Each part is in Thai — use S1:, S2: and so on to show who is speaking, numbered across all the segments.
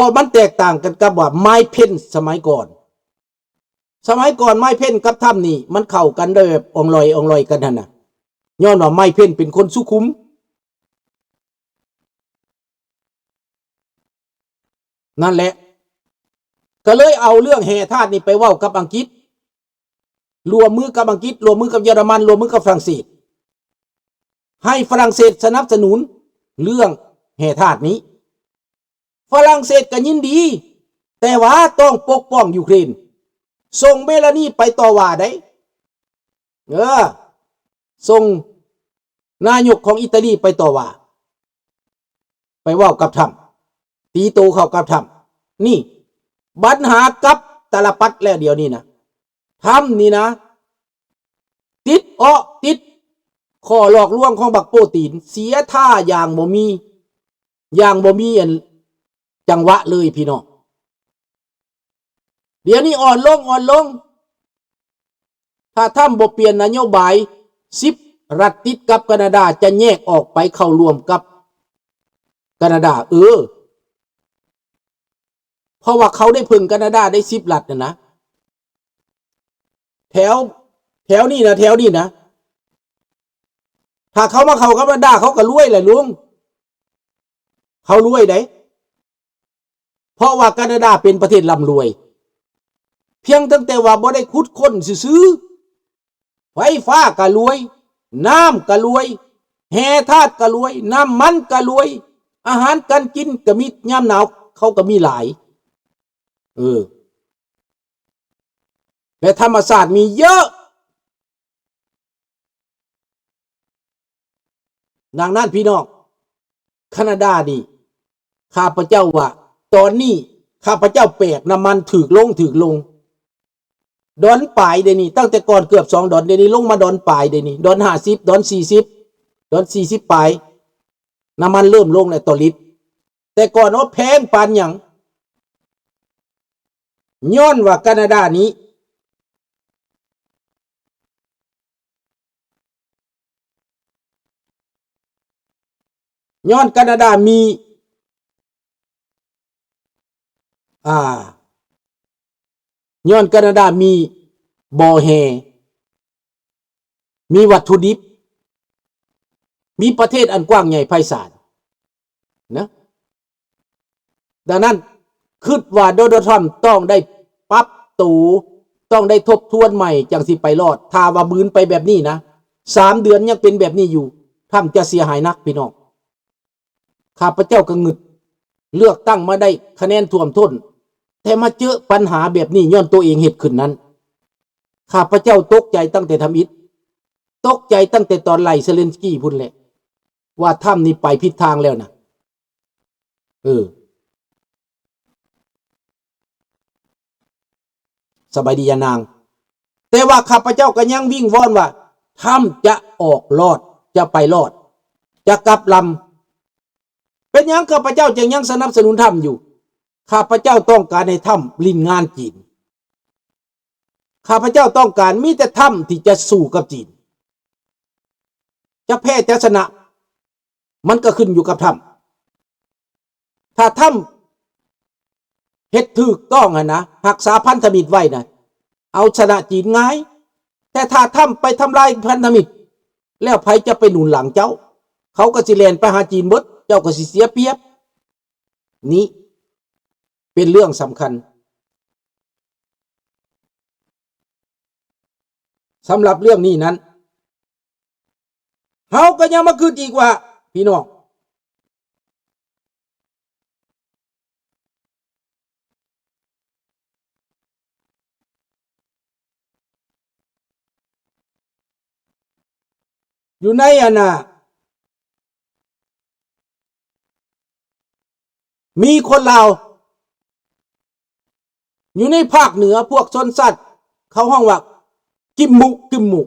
S1: ราะมันแตกต่างกันกับว่าไม้เพ่นสมัยก่อนไม้เพ่นกับถ้ำนี่มันเข้ากันได้แบบองลอยกันนั่นน่ะย้อนว่าไม้เพ่นเป็นคนสุขุมนั่นแหละก็เลยเอาเรื่องแห่ธาตุนี่ไปเว้ากับอังกฤษรวมมือกับอังกฤษรวมมือกับเยอรมันรวมมือกับฝรั่งเศสให้ฝรั่งเศสสนับสนุนเรื่องแห่ธาตุนี้ฝรั่งเศสก็ยินดีแต่ว่าต้องปกป้องยูเครนส่งเมลานีไปต่อว่าได้ส่งนายกของอิตาลีไปต่อว่าไปว่ากับทำตีโตเข้ากับทำนี่ปัญหากับตาลปัดแล้วเดียวนี้นะทำนี่นะติดข้อหลอกลวงของบักโปตีนเสียท่าอย่างบ่มีจังหวะเลยพี่น้องเดี๋ยวนี้อ่อนลงถ้าทำบ่เปลี่ยนนโยบาย10รัฐติดกับแคนาดาจะแยกออกไปเข้าร่วมกับแคนาดาเพราะว่าเขาได้พึ่งแคนาดาได้10รัฐนะแถวนี้นะถ้าเขามาเข้าแคนาดาเขาก็รวยแหละลุงเขารวยได้เพราะว่าแคนาดาเป็นประเทศร่ำรวยเพียงตั้งแต่ว่าบ่ได้ขุดค้นซื้อไฟฟ้าก็รวยน้ำก็รวยแห่ธาตุก็รวยน้ำมันก็รวยอาหารการกินก็มียามหนาวเขาก็มีหลายและธรรมศาสตร์มีเยอะดังนั้นพี่น้องแคนาดานี่ข้าพเจ้าว่าตอนนี้ข้าพเจ้าแปลกน้ำมันถึกลงดอนปลายเดี๋ยวนี้ตั้งแต่ก่อนเกือบ2ดอนเดี๋ยวนี้ลงมาดอนปลายเดี๋ยวนี้ดอน50ดอน40ดอน40ปลายน้ำมันเริ่มลงแล้วต่อลิตรแต่ก่อนว่าแพงปานหยังย้อนว่าแคนาดานี้ย้อนแคนาดามีย้อนแคนาดามีบ่อแห่มีวัตถุดิบมีประเทศอันกว้างใหญ่ไพศาลนะดังนั้นคิดว่าโดนัลด์ทรัมป์ต้องได้ปรับตัวต้องได้ทบทวนใหม่จังสิไปรอดถ้าว่าบืนไปแบบนี้นะ3เดือนยังเป็นแบบนี้อยู่ทำจะเสียหายนักพี่น้องข้าพเจ้าก็งึดเลือกตั้งมาได้คะแนนท่วมท้นแต่มาเจอปัญหาแบบนี้ย้อนตัวเองเหตุขึ้นนั้นข้าพเจ้าตกใจตั้งแต่ทำอิฐตกใจตั้งแต่ตอนไล่เซเลนสกี้พุ่นแหละว่าถ้ำนี้ไปผิดทางแล้วนะสบายดียานางแต่ว่าข้าพเจ้าก็ยังวิ่งวอนว่าถ้ำจะออกรอดจะไปรอดจะกลับลำเป็นยังข้าพเจ้าจึงยังสนับสนุนถ้ำอยู่ข้าพเจ้าต้องการให้ถ้ำลิ้นงานจีนข้าพเจ้าต้องการมีแต่ถ้ำที่จะสู้กับจีนจะแพ้จะชนะมันก็ขึ้นอยู่กับถ้ำถ้าถ้ำเฮ็ดถูกต้องนะรักษาพันธมิตรไว้นะเอาชนะจีนง่ายแต่ถ้าถ้ำไปทำลายพันธมิตรแล้วใครจะไปหนุนหลังเจ้าเขาก็สิแล่นไปหาจีนหมดเจ้าก็สิเสียเปรียบนี้เป็นเรื่องสำคัญสำหรับเรื่องนี้นั้นเขาก็ยังมาคืนอีกว่าพี่น้องอยู่ในมีคนลาวอยู่ในภาคเหนือพวกชนสัตว์เขาห้องว่ากิมมุ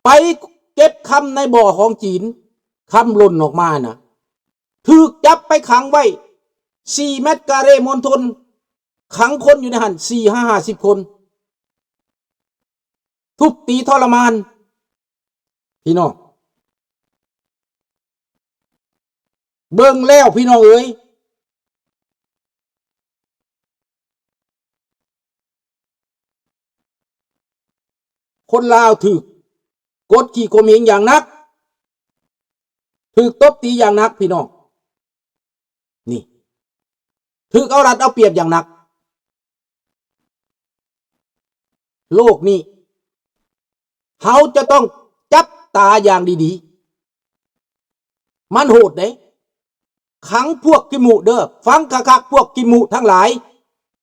S1: ไปเก็บคำในบ่อของจีนคำหล่นออกมานะถูกจับไปขังไว้4 เมตรกาเรมณฑลขังคนอยู่ในหัน50 คนทุบตีทรมานพี่น้อง เบิ่งแล้วพี่น้องเอ๋ยคนลาวถูกกดขี่ข่มเหงอย่างนักถูกตบตีอย่างนักพี่น้องนี่ถูกเอารัดเอาเปรียบอย่างนักโลกนี้เขาจะต้องจับตาอย่างดีๆมันโหดเด้ขังพวกกิมุเด้อฟังคักๆพวกกิมุทั้งหลาย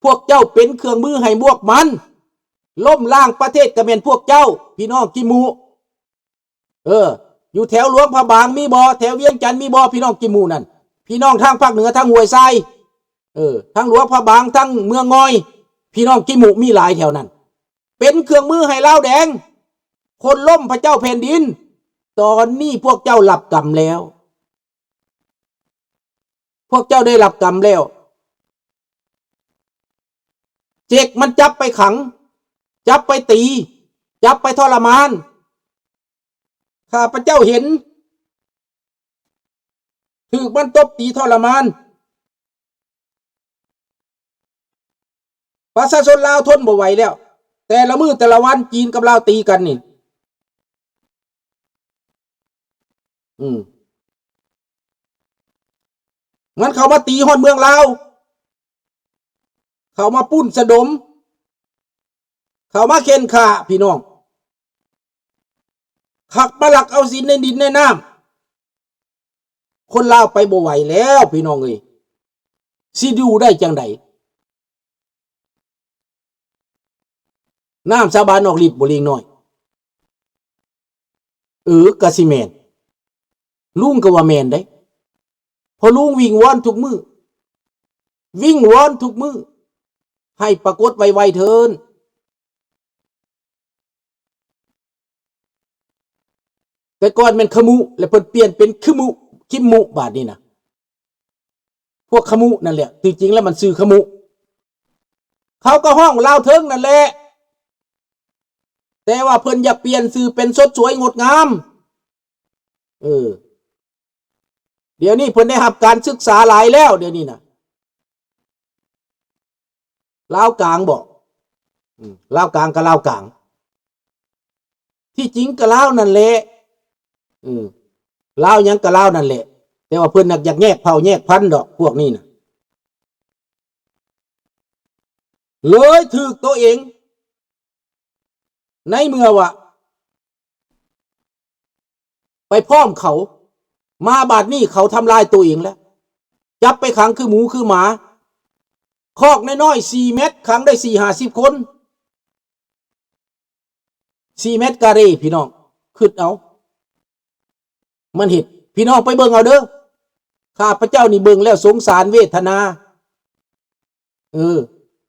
S1: พวกเจ้าเป็นเครื่องมือให้พวกมันล้มล้างประเทศก็เป็นพวกเจ้าพี่น้องกิมุอยู่แถวหลวงพระบางมีบ่แถวเวียงจันทน์มีบ่พี่น้องกิมุนั่นพี่น้องทางภาคเหนือทางห้วยทรายทางหลวงพระบางทางเมืองงอยพี่น้องกิมุมีหลายแถวนั้นเป็นเครื่องมือให้ลาวแดงคนล้มพระเจ้าแผ่นดินตอนนี้พวกเจ้าหลับกรรมแล้วพวกเจ้าได้หลับกรรมแล้วเจกมันจับไปขังจับไปตีจับไปทรมานข้าพเจ้าเห็นถูกมันตบตีทรมานประชาชนลาวทนบ่ไหวแล้วแต่ละมื้อแต่ละวันจีนกับลาวตีกันนี่งั้นเขามาตีฮอดเมืองลาวเขามาปุ้นสะดมเขามาเค้นฆ่าพี่น้องขักมาหลักเอาสินในดินในน้ำคนลาวไปบ่ไหวแล้วพี่น้องเอ้ยสิดูได้จังไดน้ำสาบานออกฤทธิ์บ่ลิงน้อยกะสิแม่นลุงก็ว่าแม่นได้พอลุงวิ่งวอนทุกมือวิ่งวอนทุกมือให้ปรากฏไวๆเถินแต่ก่อนมันขมุแล้วเพิ่นเปลี่ยนเป็นขมุคิมมุบาดนี้นะพวกขมุนั่นแหละจริงๆแล้วมันชื่อขมุเขาก็ห้องลาวเทิงนั่นแหละแต่ว่าเพิ่นอยากเปลี่ยนชื่อเป็นสดสวยงดงามเดี๋ยวนี้เพิ่นได้รับการศึกษาหลายแล้วเดี๋ยวนี้นะลาวกลางบอกลาวกลางกับลาวกลางที่จริงก็ลาวนั่นแหละลาวยังก็ลาวนั่นแหละแต่ว่าเพิ่นอยากแยกเผ่าแยกพันธุ์ดอกพวกนี้นะเลยถูกตัวเองในเมื่อว่าไปพร้อมเขามาบาดนี้เขาทำลายตัวเองแล้วจับไปขังคือหมูคือหมาคอกน้อยๆ4 เมตรขังได้40-50 คน4 เมตรกะเรพี่น้องคิดเอามันเห็นพี่น้องไปเบิ่งเอาเด้อข้าพเจ้านี่เบิ่งแล้วสงสารเวทนา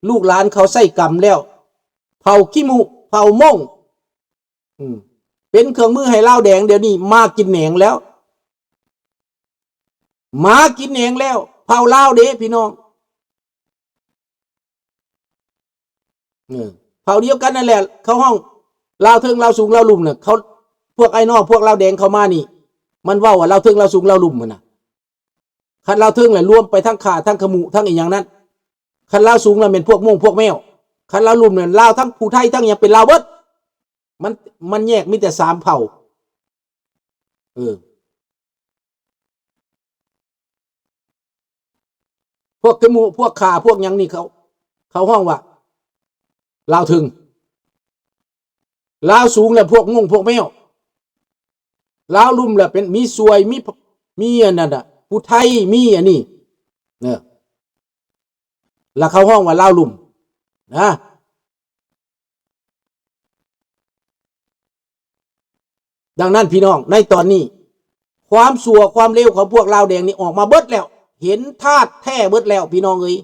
S1: ลูกหลานเขาใส่กรรมแล้วเผาขี้มุเผาม่งเป็นเครื่องมือให้ลาวแดงเดี๋ยวนี้มากินแหนงแล้วมากินแหนงแล้วเผาลาวเด้พี่น้องเผาเดียวกันนั่นแหละเขาห้องลาวเทิงลาวสูงลาวลุ่มเนี่ยเขาพวกไอ้นอกพวกลาวแดงเขามานี่มันว่าลาวเทิงลาวสูงลาวลุ่มมันน่ะคันลาวเทิงแหละรวมไปทั้งข่าทั้งขมุทั้งอีกอย่างนั้นคันลาวสูงแล้วเป็นพวกม่วงพวกแมวคันลาวลุ่มเนี่ยลาวทั้งผู้ไทยทั้งอย่างเป็นลาวเบิดมันแยกมีแต่3 เผ่าพวกขมุพวกข่าพวกอย่างนี้เขาห้องว่าลาวถึงลาวสูงแหละพวกม่วงพวกแมวลาวลุ่มแหละเป็นมีสวยมีอันนั้นน่ะผู้ไทยมีอันนี้เนี่ยแล้วเขาห้องว่าลาวลุ่มนะดังนั้นพี่น้องในตอนนี้ความชั่วความเลวของพวกลาวแดงนี่ออกมาเบิดแล้วเห็นธาตุแท้เบิดแล้วพี่น้องเอ้ย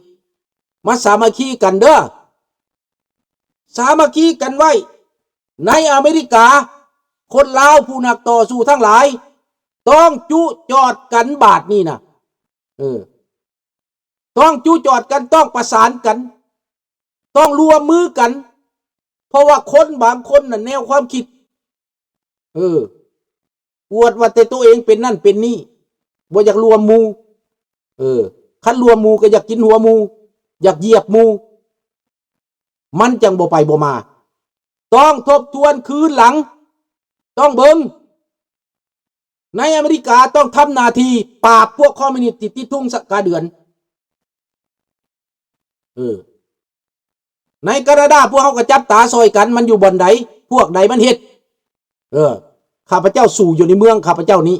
S1: มาสามัคคีกันเด้อสามัคคีกันไว้ในอเมริกาคนลาวผู้นักต่อสู้ทั้งหลายต้องจุจอดกันบาดนี่นะต้องจุจอดกันต้องประสานกันต้องรวมมือกันเพราะว่าคนบางคนน่ะแนวความคิดอวดว่าแต่ตัวเองเป็นนั่นเป็นนี่ บ่อยากรวมหมู่คันรวมหมู่ก็อยากกินหัวหมู่อยากเหยียบหมู่มันจังบ่ไปบ่มาต้องทบทวนคืนหลังต้องเบิ่งในอเมริกาต้องทำหน้าที่ปราบพวกคอมมิวนิสต์ที่ทุ่งสกาเดือนในแคนาดาพวกเขาก็จับตาซอยกันมันอยู่บ่อนใดพวกใดมันเฮ็ดข้าพเจ้าสู่อยู่ในเมืองข้าพเจ้านี้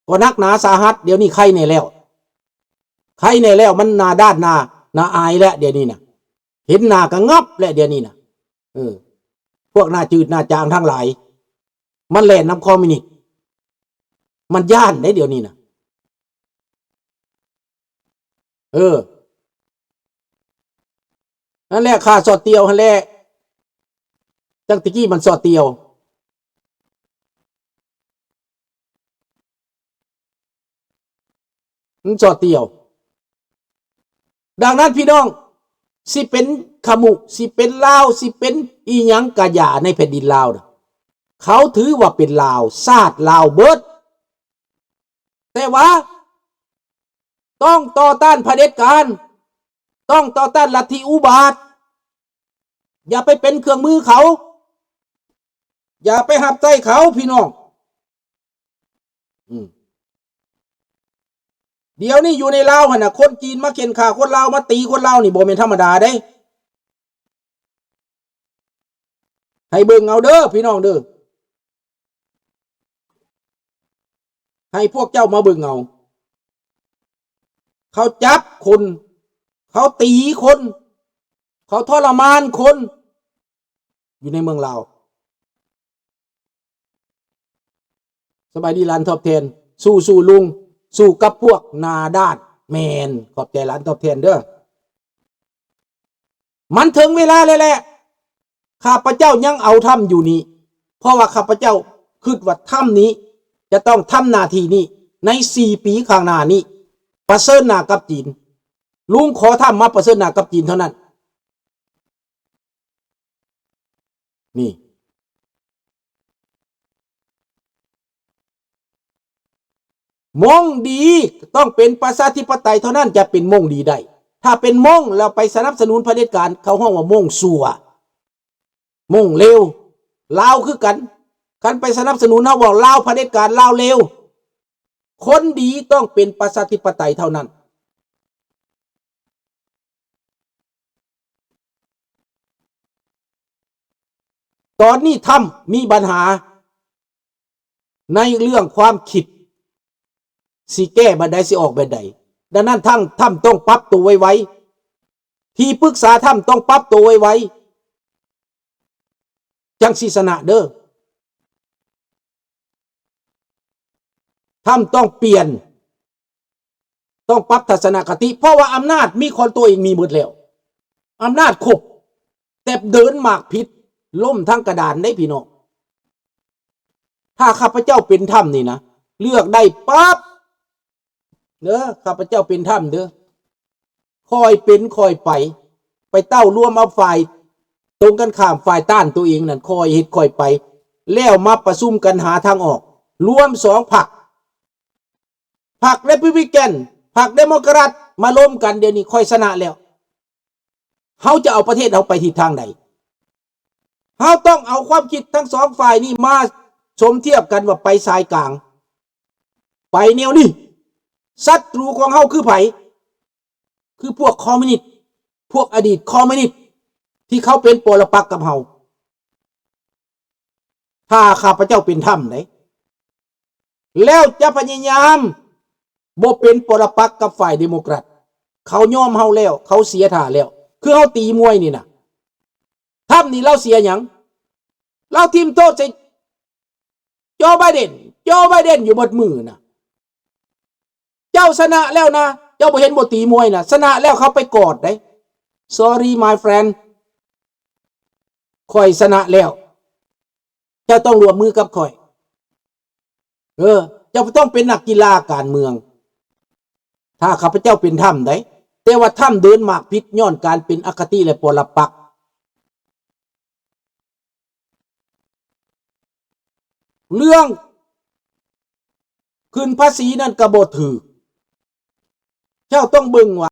S1: ก็นักหนาสาหัสเดี๋ยวนี้ใครในแล้วมันหน้าด้านหน้าอายแล้วเดี๋ยวนี้นะเห็นหน้าก็งับแล้วเดี๋ยวนี้นะพวกหน้าจืดหน้าจางทั้งหลายมันแล่นนำคอมมิวนิสต์มันย่านได้เดี๋ยวนี้นะนั่นแหละข้าสอดเตียวนั่นแหละจังตะกี้มันสอดเตียวมันสอดเตียวดังนั้นพี่น้องสิเป็นขมุสิเป็นลาวสิเป็นอีหยังกะยาในแผ่นดินลาวนะเขาถือว่าเป็นลาวชาติลาวเบิดแต่ว่าต้องต่อต้านเผด็จการต้องต่อต้านลัทธิอุบาทอย่าไปเป็นเครื่องมือเขาอย่าไปหับใจเขาพี่น้องเดี๋ยวนี้อยู่ในลาวหั่นน่ะคนจีนมาเข็นฆ่าคนลาวมาตีคนลาวนี่บ่แม่นธรรมดาเด้ให้เบิ่งเอาเด้อพี่น้องเด้อให้พวกเจ้ามาเบิ่งเอาเขาจับคนเขาตีคนเขาทรมานคนอยู่ในเมืองลาวสบายดีร้านท็อป10สู้ลุงสู้กับพวกนาด้านแมนขอบใจร้านท็อป10เด้อมันถึงเวลาแล้วแหละข้าพเจ้ายังเอาถ้ำอยู่นี้เพราะว่าข้าพเจ้าคิดว่าถ้ำนี้จะต้องทำหน้าที่นี้ใน4 ปีข้างหน้านี้ประเสริฐหน้ากับจีนลุงขอถ้ำมาประเสริฐหน้ากับจีนเท่านั้นนี่มงดีต้องเป็นประชาธิปไตยเท่านั้นจะเป็นมงดีได้ถ้าเป็นมงแล้วไปสนับสนุนเผด็จการเขาห้องว่ามงสัวมงเลวลาวคือกันไปสนับสนุนเขาบอกลาวเผด็จการลาวเลวคนดีต้องเป็นประชาธิปไตยเท่านั้นตอนนี้ถ้ำมีปัญหาในเรื่องความคิดสิแก้บันไดสิออกบันไดดังนั้นถ้ำต้องปรับตัวไว้ ที่ปรึกษาถ้ำต้องปรับตัวไว้จังสิชนะเด้อถ้ำต้องเปลี่ยนต้องปรับทัศนคติเพราะว่าอำนาจมีคนตัวเองมีหมดแล้วอำนาจครบแต่เดินหมากผิดล่มทั้งกระดานได้พี่น้องถ้าข้าพเจ้าเป็นถ้ำนี่นะเลือกได้ปั๊บเด้อข้าพเจ้าเป็นถ้ำเด้อคอยเป็นคอยไปเต้าร่วมเอาฝ่ายตรงกันข้ามฝ่ายต้านตัวเองนั่นคอยเฮ็ดคอยไปแล้วมาประชุมกันหาทางออกรวม2 พรรคเรพับลิกันพรรคเดโมแครตมาล้มกันเดี๋ยวนี้ค่อยชนะแล้วเขาจะเอาประเทศเราไปทิศทางใดเขาต้องเอาความคิดทั้ง2 ฝ่ายนี้มาชมเทียบกันว่าไปสายกลางไปแนวนี้ศัตรูของเขาคือไผคือพวกคอมมิวนิสต์พวกอดีตคอมมิวนิสต์ที่เขาเป็นปรปักษ์กับเราถ้าข้าพเจ้าเป็นถ้ำไหนแล้วจะพยายามบ่เป็นปรปักษ์กับฝ่ายเดโมแครตเขายอมเฮาแล้วเขาเสียท่าแล้วคือเขาตีมวยนี่นะถ้ำนี่เราเสียหยังเราทีมโทษใส่โจไบเดนอยู่บนมือนะเจ้าชนะแล้วนะเจ้าบ่เห็นบ่ตีมวยนะชนะแล้วเขาไปกอดได้ sorry my friend ข่อยชนะแล้วเจ้าต้องร่วมมือกับข่อยเจ้าต้องเป็นนักกีฬาการเมืองถ้าข้าพเจ้าเป็นถ้ำได้แต่ว่าถ้ำเดินหมากพิษย้อนการเป็นอคติและปรปักษ์เรื่องขึ้นภาษีนั่นก็บ่ถูก เจ้าต้องเบิ่งว่า